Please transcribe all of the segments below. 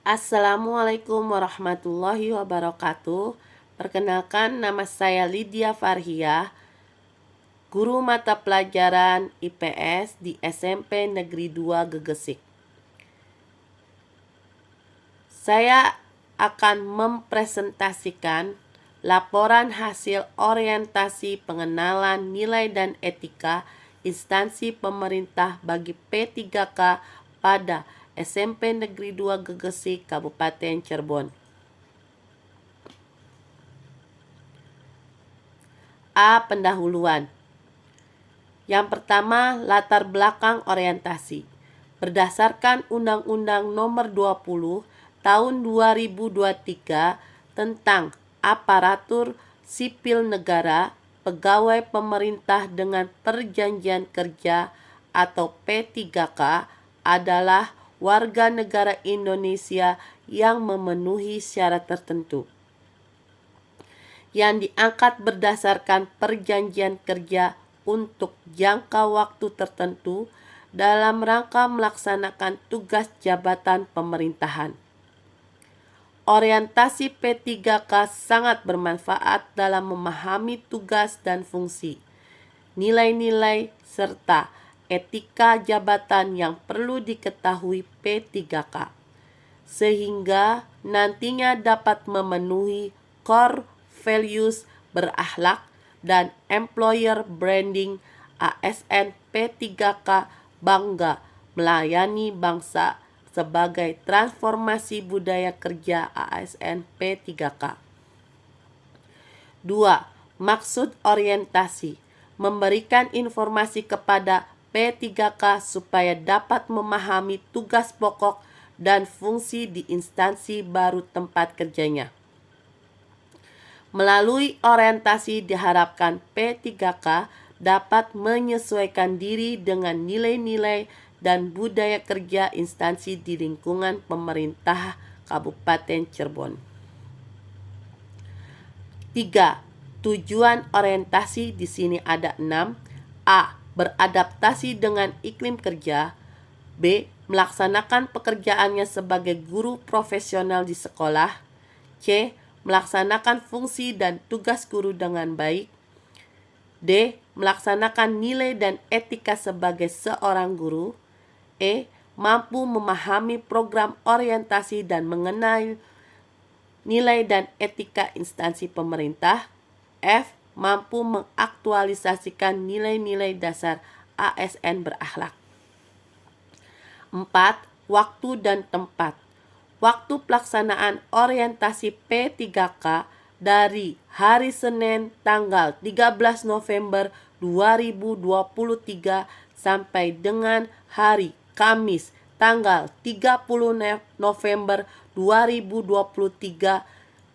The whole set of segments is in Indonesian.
Assalamualaikum warahmatullahi wabarakatuh. Perkenalkan, nama saya Lydia Farhiyah, guru mata pelajaran IPS di SMP Negeri 2 Gegesik. Saya akan mempresentasikan laporan hasil orientasi pengenalan nilai dan etika instansi pemerintah bagi P3K pada SMP Negeri 2 Gegesik, Kabupaten Cirebon. A. Pendahuluan. Yang pertama, latar belakang orientasi. Berdasarkan Undang-Undang Nomor 20 Tahun 2023 tentang Aparatur Sipil Negara, Pegawai Pemerintah dengan Perjanjian Kerja atau P3K adalah warga negara Indonesia yang memenuhi syarat tertentu yang diangkat berdasarkan perjanjian kerja untuk jangka waktu tertentu dalam rangka melaksanakan tugas jabatan pemerintahan. Orientasi P3K sangat bermanfaat dalam memahami tugas dan fungsi, nilai-nilai, serta etika jabatan yang perlu diketahui P3K, sehingga nantinya dapat memenuhi core values berakhlak dan employer branding ASN P3K bangga melayani bangsa sebagai transformasi budaya kerja ASN P3K. 2. Maksud orientasi: memberikan informasi kepada P3K supaya dapat memahami tugas pokok dan fungsi di instansi baru tempat kerjanya. Melalui orientasi diharapkan P3K dapat menyesuaikan diri dengan nilai-nilai dan budaya kerja instansi di lingkungan pemerintah Kabupaten Cirebon. 3. Tujuan orientasi di sini ada 6. A. Beradaptasi dengan iklim kerja. B. Melaksanakan pekerjaannya sebagai guru profesional di sekolah. C. Melaksanakan fungsi dan tugas guru dengan baik. D. Melaksanakan nilai dan etika sebagai seorang guru. E. Mampu memahami program orientasi dan mengenai nilai dan etika instansi pemerintah. F. Mampu mengaktualisasikan nilai-nilai dasar ASN berakhlak. 4. Waktu dan tempat. Waktu pelaksanaan orientasi P3K dari hari Senin tanggal 13 November 2023 sampai dengan hari Kamis tanggal 30 November 2023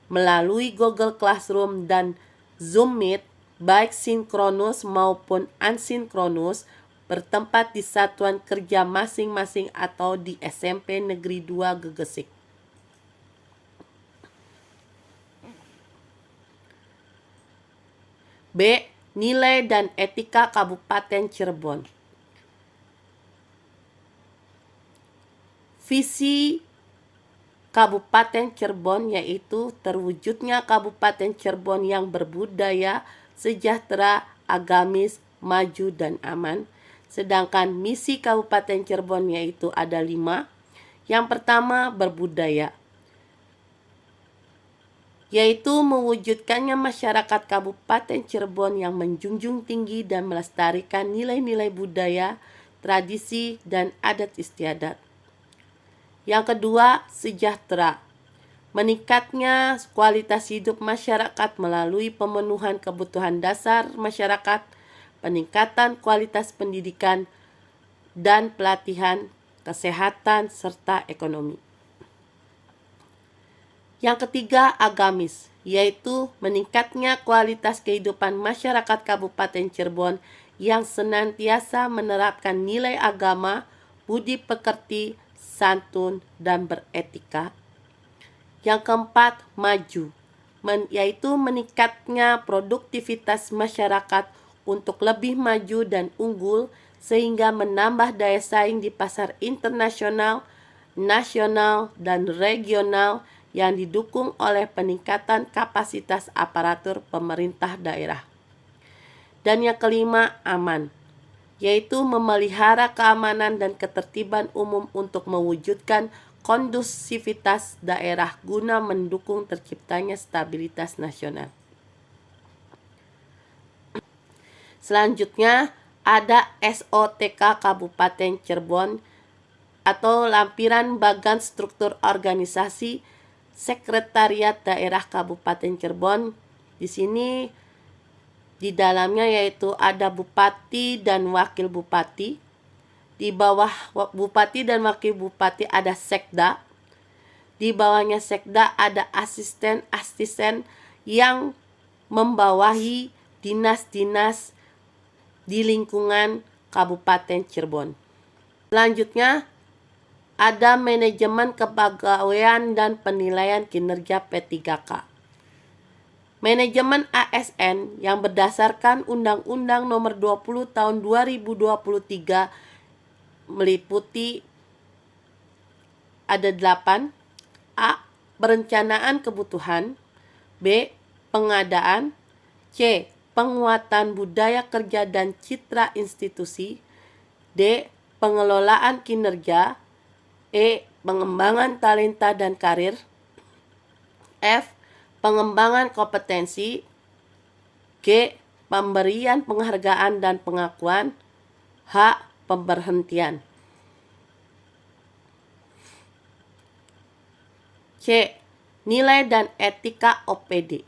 melalui Google Classroom dan Zoom Meet baik sinkronus maupun asinkronus, bertempat di satuan kerja masing-masing atau di SMP Negeri 2 Gegesik. B. Nilai dan etika Kabupaten Cirebon. Visi Kabupaten Cirebon yaitu terwujudnya Kabupaten Cirebon yang berbudaya, sejahtera, agamis, maju, dan aman. Sedangkan misi Kabupaten Cirebon yaitu ada 5. Yang pertama, berbudaya, yaitu mewujudkannya masyarakat Kabupaten Cirebon yang menjunjung tinggi dan melestarikan nilai-nilai budaya, tradisi, dan adat istiadat. Yang kedua, sejahtera, meningkatnya kualitas hidup masyarakat melalui pemenuhan kebutuhan dasar masyarakat, peningkatan kualitas pendidikan dan pelatihan, kesehatan, serta ekonomi. Yang ketiga, agamis, yaitu meningkatnya kualitas kehidupan masyarakat Kabupaten Cirebon yang senantiasa menerapkan nilai agama, budi pekerti, santun, dan beretika. Yang keempat, maju, yaitu meningkatnya produktivitas masyarakat untuk lebih maju dan unggul sehingga menambah daya saing di pasar internasional nasional, dan regional yang didukung oleh peningkatan kapasitas aparatur pemerintah daerah. Dan yang kelima, aman, yaitu memelihara keamanan dan ketertiban umum untuk mewujudkan kondusivitas daerah guna mendukung terciptanya stabilitas nasional. Selanjutnya ada SOTK Kabupaten Cirebon atau lampiran bagan struktur organisasi Sekretariat Daerah Kabupaten Cirebon. Di sini di dalamnya yaitu ada bupati dan wakil bupati. Di bawah bupati dan wakil bupati ada sekda. Di bawahnya sekda ada asisten yang membawahi dinas-dinas di lingkungan Kabupaten Cirebon. Selanjutnya ada manajemen kepegawaian dan penilaian kinerja P3K. Manajemen ASN yang berdasarkan Undang-Undang Nomor 20 Tahun 2023 meliputi ada 8. A. Perencanaan kebutuhan. B. Pengadaan. C. Penguatan budaya kerja dan citra institusi. D. Pengelolaan kinerja. E. Pengembangan talenta dan karir. F. Pengembangan kompetensi. G. Pemberian penghargaan dan pengakuan. H. Pemberhentian. C. Nilai dan etika OPD.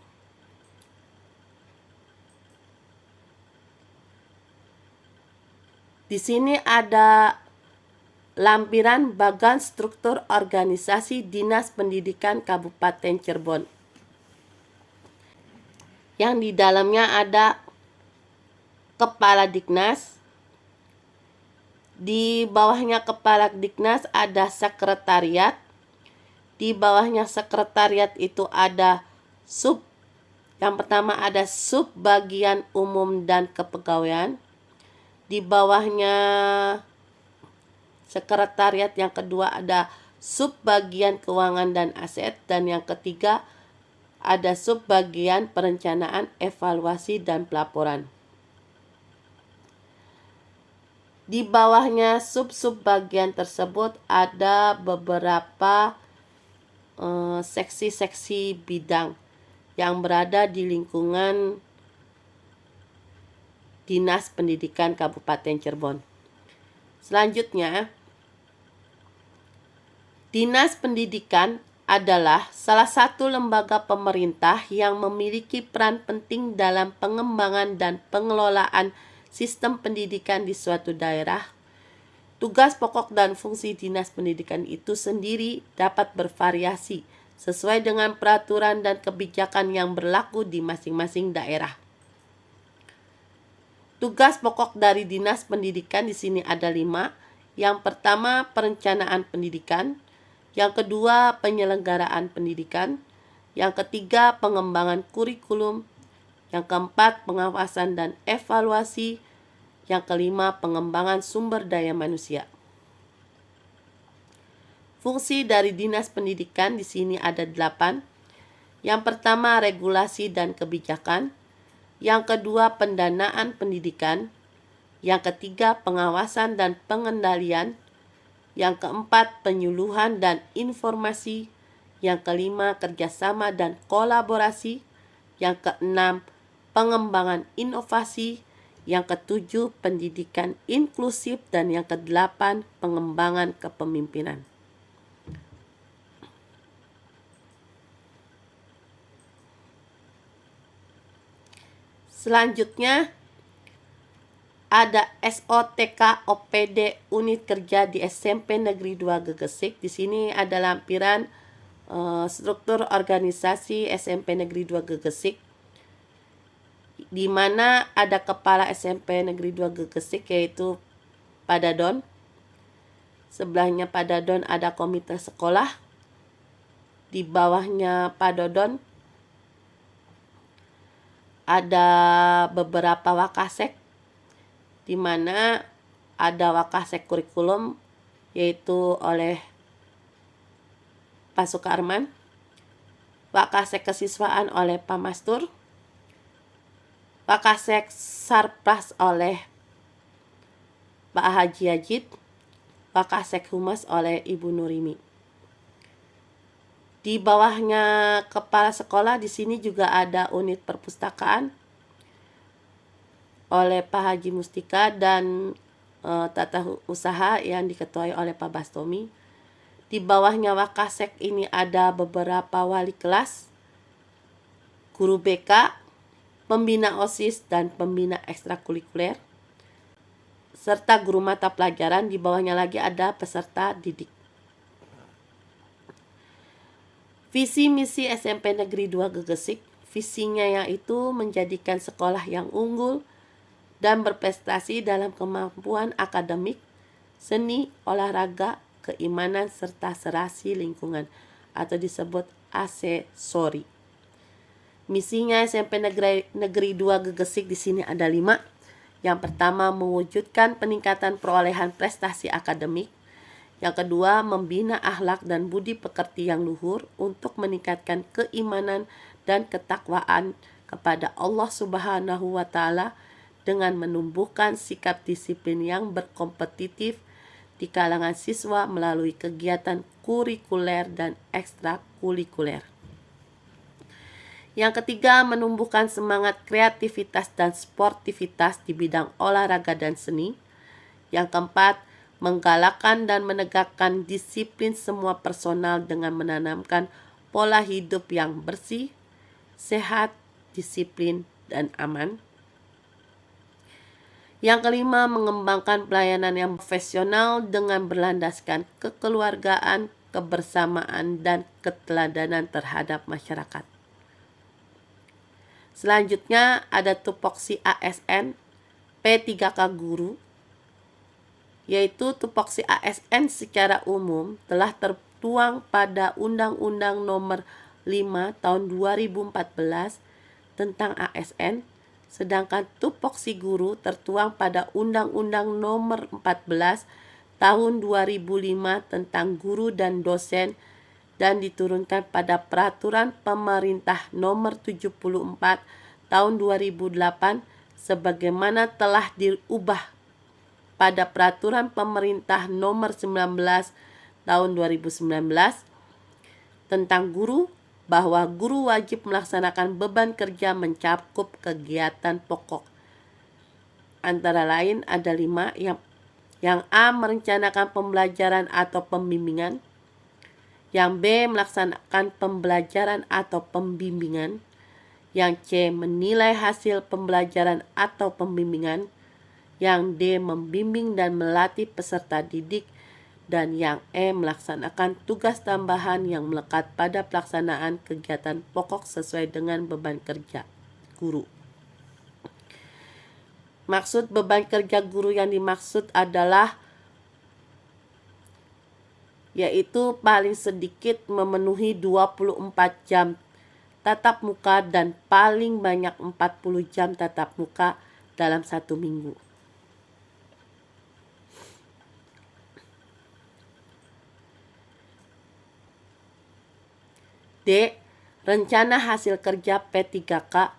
Di sini ada lampiran bagan struktur organisasi Dinas Pendidikan Kabupaten Cirebon. Yang di dalamnya ada Kepala Diknas. Di bawahnya Kepala Diknas ada Sekretariat. Di bawahnya Sekretariat itu ada yang pertama ada sub bagian umum dan kepegawaian. Di bawahnya Sekretariat yang kedua ada sub bagian keuangan dan aset, dan yang ketiga ada sub bagian perencanaan, evaluasi, dan pelaporan. Di bawahnya sub-sub bagian tersebut ada beberapa seksi-seksi bidang yang berada di lingkungan Dinas Pendidikan Kabupaten Cirebon. Selanjutnya, Dinas Pendidikan adalah salah satu lembaga pemerintah yang memiliki peran penting dalam pengembangan dan pengelolaan sistem pendidikan di suatu daerah. Tugas pokok dan fungsi Dinas Pendidikan itu sendiri dapat bervariasi sesuai dengan peraturan dan kebijakan yang berlaku di masing-masing daerah. Tugas pokok dari Dinas Pendidikan di sini ada 5. Yang pertama, perencanaan pendidikan. Yang kedua, penyelenggaraan pendidikan. Yang ketiga, pengembangan kurikulum. Yang keempat, pengawasan dan evaluasi. Yang kelima, pengembangan sumber daya manusia. Fungsi dari Dinas Pendidikan di sini ada 8. Yang pertama, regulasi dan kebijakan. Yang kedua, pendanaan pendidikan. Yang ketiga, pengawasan dan pengendalian. Yang keempat, penyuluhan dan informasi. Yang kelima, kerjasama dan kolaborasi. Yang keenam, pengembangan inovasi. Yang ketujuh, pendidikan inklusif. Dan yang kedelapan, pengembangan kepemimpinan. Selanjutnya ada SOTK OPD unit kerja di SMP Negeri 2 Gegesik. Di sini ada lampiran struktur organisasi SMP Negeri 2 Gegesik, di mana ada kepala SMP Negeri 2 Gegesik yaitu Padadon. Sebelahnya Padadon ada komite sekolah. Di bawahnya Padadon ada beberapa wakasek, di mana ada wakasek kurikulum yaitu oleh Pak Sukarman, Wakasek Kesiswaan oleh Pak Mastur, Wakasek Sarpras oleh Pak Haji Ajid, Wakasek Humas oleh Ibu Nurimi. Di bawahnya kepala sekolah di sini juga ada unit perpustakaan oleh Pak Haji Mustika dan tata usaha yang diketuai oleh Pak Bastomi. Di bawahnya Wakasek ini ada beberapa wali kelas, guru BK, pembina OSIS dan pembina ekstrakurikuler, serta guru mata pelajaran. Di bawahnya lagi ada peserta didik. Visi misi SMP Negeri 2 Gegesik, visinya yaitu menjadikan sekolah yang unggul dan berprestasi dalam kemampuan akademik, seni, olahraga, keimanan, serta serasi lingkungan atau disebut asesori. Misinya SMP Negeri 2 Gegesik di sini ada 5. Yang pertama, mewujudkan peningkatan perolehan prestasi akademik. Yang kedua, membina akhlak dan budi pekerti yang luhur untuk meningkatkan keimanan dan ketakwaan kepada Allah Subhanahu wa Ta'ala dengan menumbuhkan sikap disiplin yang berkompetitif di kalangan siswa melalui kegiatan kurikuler dan ekstrakurikuler. Yang ketiga, menumbuhkan semangat kreativitas dan sportivitas di bidang olahraga dan seni. Yang keempat, menggalakkan dan menegakkan disiplin semua personal dengan menanamkan pola hidup yang bersih, sehat, disiplin, dan aman. Yang kelima, mengembangkan pelayanan yang profesional dengan berlandaskan kekeluargaan, kebersamaan, dan keteladanan terhadap masyarakat. Selanjutnya ada tupoksi ASN P3K Guru, yaitu tupoksi ASN secara umum telah tertuang pada Undang-Undang Nomor 5 Tahun 2014 tentang ASN, sedangkan tupoksi guru tertuang pada Undang-Undang Nomor 14 Tahun 2005 tentang guru dan dosen dan diturunkan pada Peraturan Pemerintah Nomor 74 Tahun 2008 sebagaimana telah diubah pada Peraturan Pemerintah Nomor 19 Tahun 2019 tentang guru, bahwa guru wajib melaksanakan beban kerja mencakup kegiatan pokok. Antara lain ada 5, yang A. merencanakan pembelajaran atau pembimbingan, yang B. melaksanakan pembelajaran atau pembimbingan, yang C. menilai hasil pembelajaran atau pembimbingan, yang D. membimbing dan melatih peserta didik, dan yang E. melaksanakan tugas tambahan yang melekat pada pelaksanaan kegiatan pokok sesuai dengan beban kerja guru. Maksud beban kerja guru yang dimaksud adalah yaitu paling sedikit memenuhi 24 jam tatap muka dan paling banyak 40 jam tatap muka dalam 1 minggu. D. Rencana hasil kerja P3K.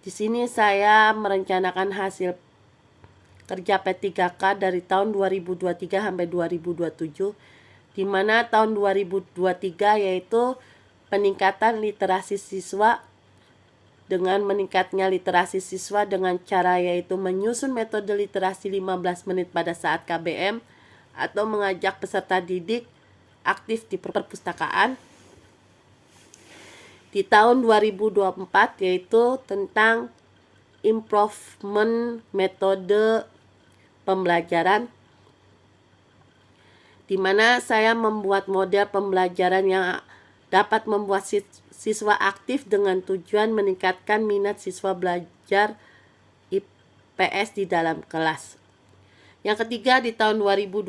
Di sini saya merencanakan hasil kerja P3K dari tahun 2023 sampai 2027, di mana tahun 2023 yaitu peningkatan literasi siswa. Dengan meningkatnya literasi siswa dengan cara yaitu menyusun metode literasi 15 menit pada saat KBM atau mengajak peserta didik aktif di perpustakaan. Di tahun 2024 yaitu tentang improvement metode pembelajaran, di mana saya membuat model pembelajaran yang dapat membuat siswa aktif dengan tujuan meningkatkan minat siswa belajar IPS di dalam kelas. Yang ketiga di tahun 2025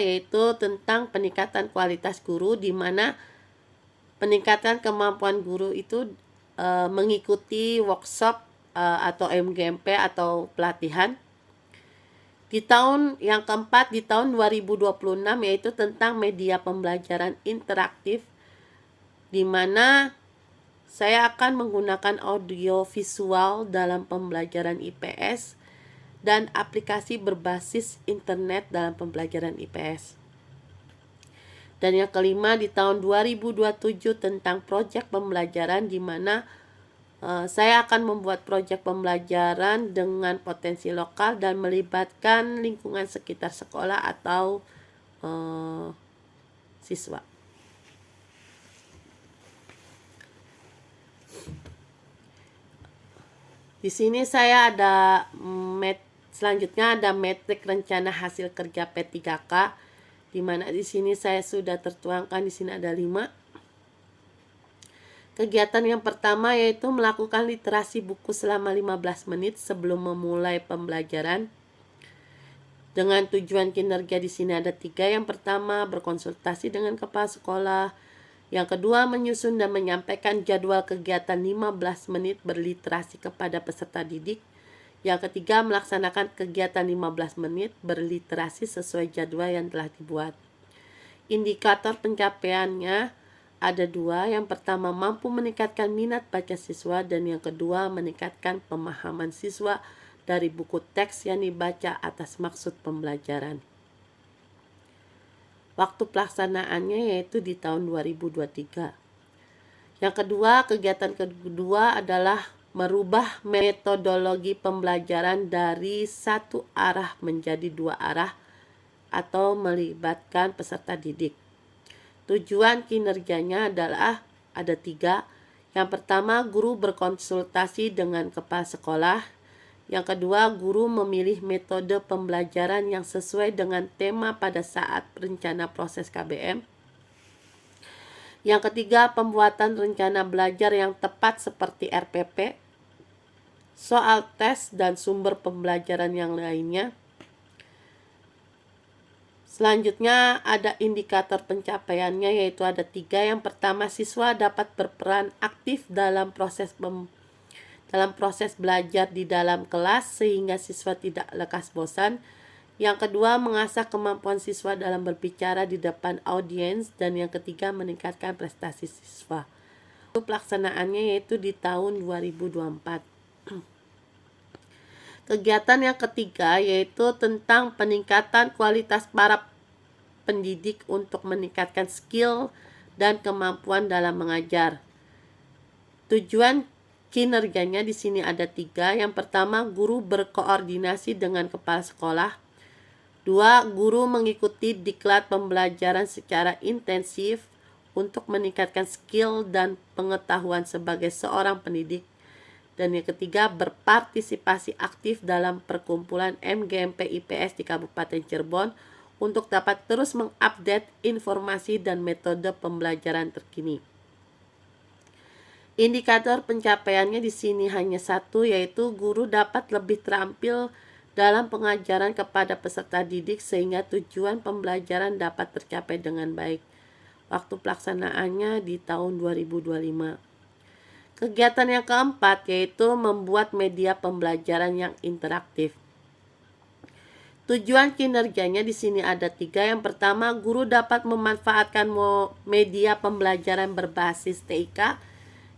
yaitu tentang peningkatan kualitas guru, di mana peningkatan kemampuan guru itu mengikuti workshop atau MGMP atau pelatihan. Di tahun yang keempat di tahun 2026 yaitu tentang media pembelajaran interaktif, di mana saya akan menggunakan audio visual dalam pembelajaran IPS dan aplikasi berbasis internet dalam pembelajaran IPS. Dan yang kelima di tahun 2027 tentang proyek pembelajaran, di mana saya akan membuat proyek pembelajaran dengan potensi lokal dan melibatkan lingkungan sekitar sekolah atau siswa. Di sini saya ada selanjutnya ada metrik rencana hasil kerja P3K, di mana di sini saya sudah tertuangkan. Di sini ada 5. Kegiatan yang pertama yaitu melakukan literasi buku selama 15 menit sebelum memulai pembelajaran. Dengan tujuan kinerja di sini ada 3. Yang pertama, berkonsultasi dengan kepala sekolah. Yang kedua, menyusun dan menyampaikan jadwal kegiatan 15 menit berliterasi kepada peserta didik. Yang ketiga, melaksanakan kegiatan 15 menit berliterasi sesuai jadwal yang telah dibuat. Indikator pencapaiannya ada 2. Yang pertama, mampu meningkatkan minat baca siswa, dan yang kedua, meningkatkan pemahaman siswa dari buku teks yang dibaca atas maksud pembelajaran. Waktu pelaksanaannya yaitu di tahun 2023. Yang kedua, kegiatan kedua adalah merubah metodologi pembelajaran dari 1 arah menjadi 2 arah atau melibatkan peserta didik. Tujuan kinerjanya adalah ada 3. Yang pertama, guru berkonsultasi dengan kepala sekolah. Yang kedua, guru memilih metode pembelajaran yang sesuai dengan tema pada saat rencana proses KBM. Yang ketiga, pembuatan rencana belajar yang tepat seperti RPP, soal tes, dan sumber pembelajaran yang lainnya. Selanjutnya ada indikator pencapaiannya yaitu ada 3. Yang pertama, siswa dapat berperan aktif dalam proses belajar di dalam kelas sehingga siswa tidak lekas bosan. Yang kedua, mengasah kemampuan siswa dalam berbicara di depan audiens. Dan yang ketiga, meningkatkan prestasi siswa. Pelaksanaannya yaitu di tahun 2024. Kegiatan yang ketiga yaitu tentang peningkatan kualitas para pendidik untuk meningkatkan skill dan kemampuan dalam mengajar. Tujuan kinerjanya di sini ada 3. Yang pertama, guru berkoordinasi dengan kepala sekolah. 2. Guru mengikuti diklat pembelajaran secara intensif untuk meningkatkan skill dan pengetahuan sebagai seorang pendidik. Dan yang ketiga, berpartisipasi aktif dalam perkumpulan MGMP IPS di Kabupaten Cirebon untuk dapat terus mengupdate informasi dan metode pembelajaran terkini. Indikator pencapaiannya di sini hanya 1, yaitu guru dapat lebih terampil dalam pengajaran kepada peserta didik sehingga tujuan pembelajaran dapat tercapai dengan baik. Waktu pelaksanaannya di tahun 2025. Kegiatan yang keempat yaitu membuat media pembelajaran yang interaktif. Tujuan kinerjanya di sini ada 3. Yang pertama, guru dapat memanfaatkan media pembelajaran berbasis TIK.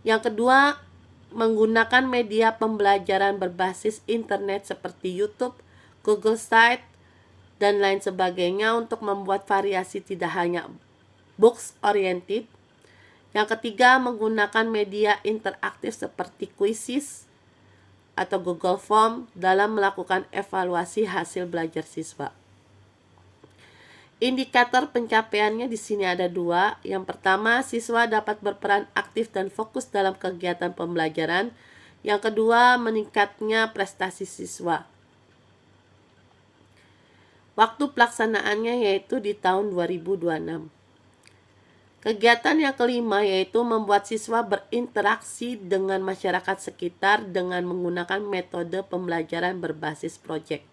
Yang kedua, menggunakan media pembelajaran berbasis internet seperti YouTube, Google Site, dan lain sebagainya untuk membuat variasi tidak hanya books oriented. Yang ketiga, menggunakan media interaktif seperti quizzes atau Google Form dalam melakukan evaluasi hasil belajar siswa. Indikator pencapaiannya di sini ada 2. Yang pertama, siswa dapat berperan aktif dan fokus dalam kegiatan pembelajaran. Yang kedua, meningkatnya prestasi siswa. Waktu pelaksanaannya yaitu di tahun 2026. Kegiatan yang kelima yaitu membuat siswa berinteraksi dengan masyarakat sekitar dengan menggunakan metode pembelajaran berbasis proyek.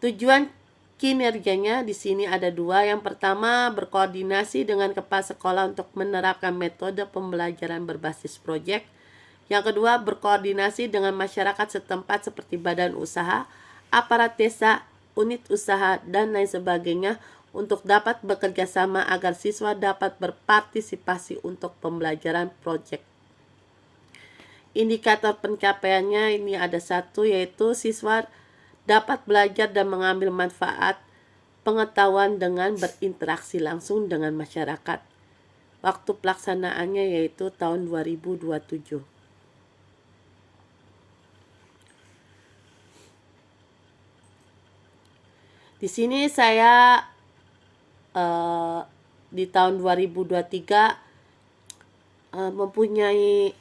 Tujuan kinerjanya di sini ada 2. Yang pertama, berkoordinasi dengan kepala sekolah untuk menerapkan metode pembelajaran berbasis proyek. Yang kedua, berkoordinasi dengan masyarakat setempat seperti badan usaha, aparat desa, unit usaha, dan lain sebagainya untuk dapat bekerja sama agar siswa dapat berpartisipasi untuk pembelajaran proyek. Indikator pencapaiannya ini ada satu, yaitu siswa dapat belajar dan mengambil manfaat pengetahuan dengan berinteraksi langsung dengan masyarakat. Waktu pelaksanaannya yaitu tahun 2027. Di sini saya di tahun 2023 mempunyai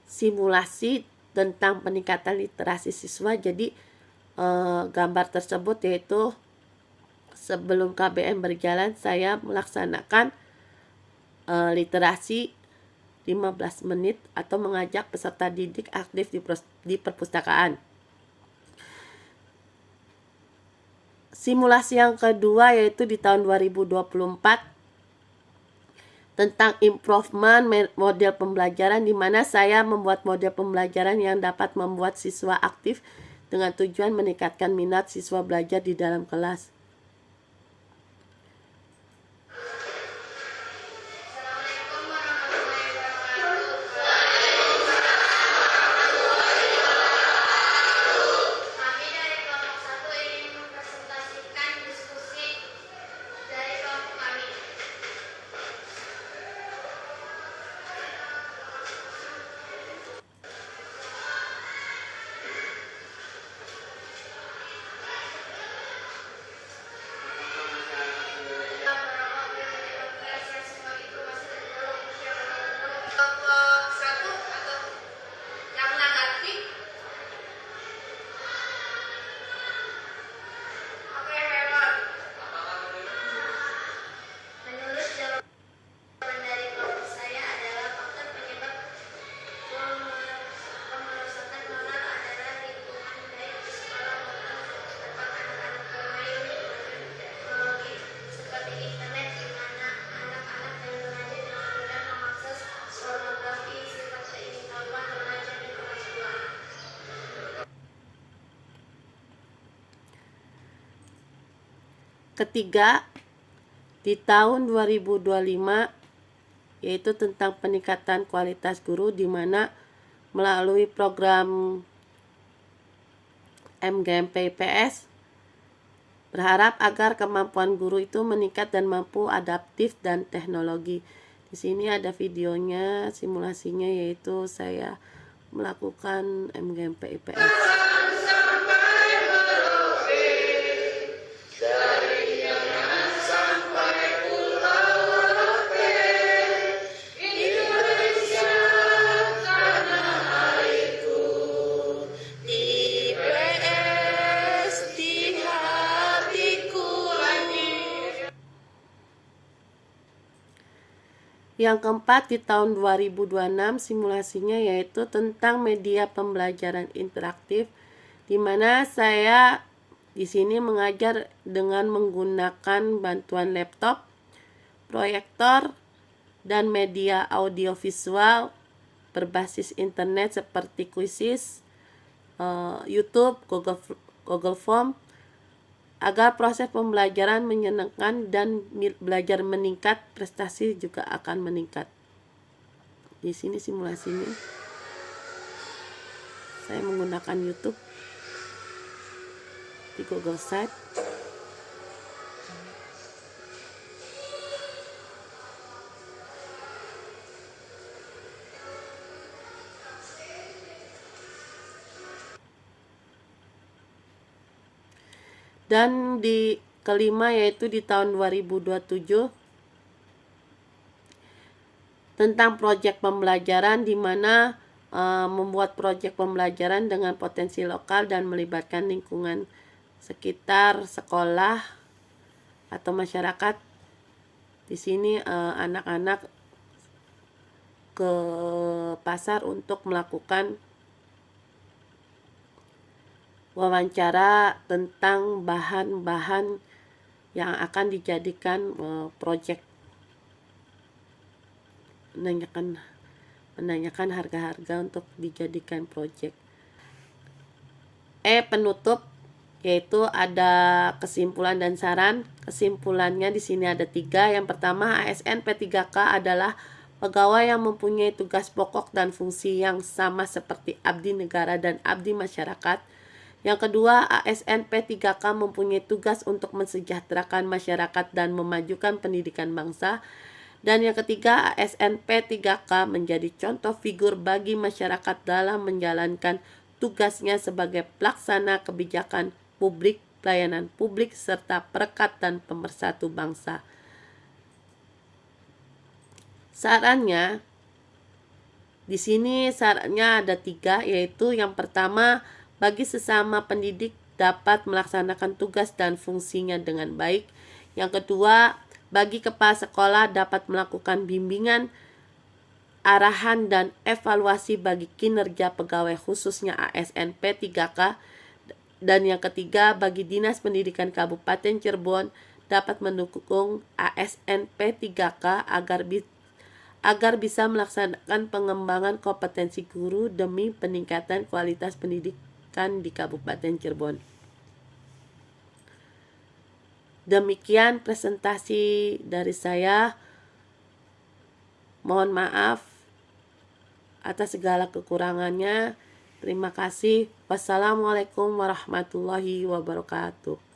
simulasi tentang peningkatan literasi siswa. Jadi gambar tersebut yaitu sebelum KBM berjalan saya melaksanakan literasi 15 menit atau mengajak peserta didik aktif di perpustakaan. Simulasi yang kedua yaitu di tahun 2024 tentang improvement model pembelajaran, di mana saya membuat model pembelajaran yang dapat membuat siswa aktif dengan tujuan meningkatkan minat siswa belajar di dalam kelas. Ketiga, di tahun 2025 yaitu tentang peningkatan kualitas guru, di mana melalui program MGMP IPS berharap agar kemampuan guru itu meningkat dan mampu adaptif dan teknologi. Di sini ada videonya, simulasinya, yaitu saya melakukan MGMP IPS. Yang keempat, di tahun 2026 simulasinya yaitu tentang media pembelajaran interaktif, di mana saya di sini mengajar dengan menggunakan bantuan laptop, proyektor, dan media audiovisual berbasis internet seperti Quizizz, YouTube, Google Form, agar proses pembelajaran menyenangkan dan belajar meningkat, prestasi juga akan meningkat. Di sini simulasinya. Saya menggunakan YouTube di Google Site. Dan di kelima yaitu di tahun 2027 tentang proyek pembelajaran, di mana membuat proyek pembelajaran dengan potensi lokal dan melibatkan lingkungan sekitar sekolah atau masyarakat. Di sini anak-anak ke pasar untuk melakukan wawancara tentang bahan-bahan yang akan dijadikan proyek, menanyakan harga-harga untuk dijadikan proyek. Penutup yaitu ada kesimpulan dan saran. Kesimpulannya di sini ada 3. Yang pertama, ASN P3K adalah pegawai yang mempunyai tugas pokok dan fungsi yang sama seperti abdi negara dan abdi masyarakat. Yang kedua, ASN P3K mempunyai tugas untuk mensejahterakan masyarakat dan memajukan pendidikan bangsa. Dan yang ketiga, ASN P3K menjadi contoh figur bagi masyarakat dalam menjalankan tugasnya sebagai pelaksana kebijakan publik, pelayanan publik, serta perekat dan pemersatu bangsa. Sarannya, di sini sarannya ada 3, yaitu yang pertama, bagi sesama pendidik dapat melaksanakan tugas dan fungsinya dengan baik. Yang kedua, bagi kepala sekolah dapat melakukan bimbingan, arahan, dan evaluasi bagi kinerja pegawai khususnya ASN P3K. Dan yang ketiga, bagi Dinas Pendidikan Kabupaten Cirebon dapat mendukung ASN P3K agar bisa melaksanakan pengembangan kompetensi guru demi peningkatan kualitas pendidikan di Kabupaten Cirebon. Demikian presentasi dari saya. Mohon maaf atas segala kekurangannya. Terima kasih. Wassalamualaikum warahmatullahi wabarakatuh.